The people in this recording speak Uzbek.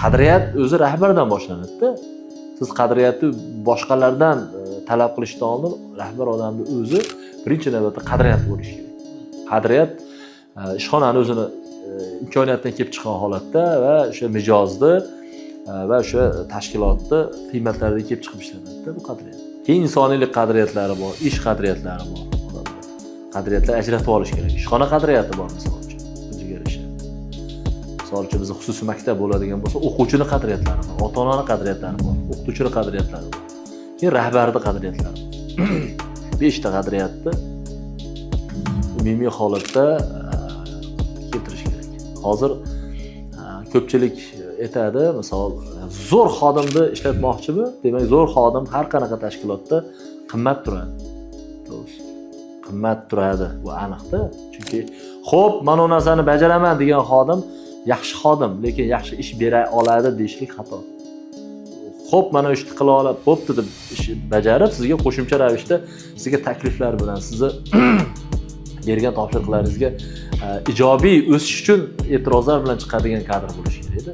qadriyat o'zi rahbardan boshlanadi-da. Siz qadriyatni boshqalardan talab qilishdan oldin rahbar odamni o'zi birinchi navbatda qadriyat bo'lishi kerak. Qadriyat ishxonani o'zini imkoniyatdan kelib chiqqan holatda va o'sha mijozni va o'sha tashkilotni qiymatlarida kelib chiqib ishlanadi-da bu qadriyat. Keyin insoniylik qadriyatlari bor, ish qadriyatlari bor. Qadriyatlar ajratib olish kerak. Ishxona qadriyati bor misol uchun, o'ziga yarasha. Misol uchun bizda xususiy maktab bo'ladigan bo'lsa, o'quvchining qadriyatlari bor, ota-onaning qadriyatlari bor, o'qituvchining qadriyatlari bor. Keyin rahbarning qadriyatlari bor. 5 ta qadriyatni umumiy holatda keltirish kerak. Hozir ko'pchilik aytadi, misol zo'r xodimni ishlatmoqchimi? Demak, zo'r xodim har qanaqa tashkilotda qimmat turadi. To'g'ri. Qimmat turadi, bu aniqda. Chunki, xo'p, men u narsani bajaraman degan xodim yaxshi xodim, lekin yaxshi ish bera oladi deyishlik xato. Xo'p, mana ishni qila olib, bo'pti deb ishni bajarib, sizga qo'shimcha ravishda sizga takliflar bilan, sizni bergan topshiriqlaringizga ijobiy o'sish uchun e'tirozlar bilan chiqadigan kadr bo'lishi kerak edi.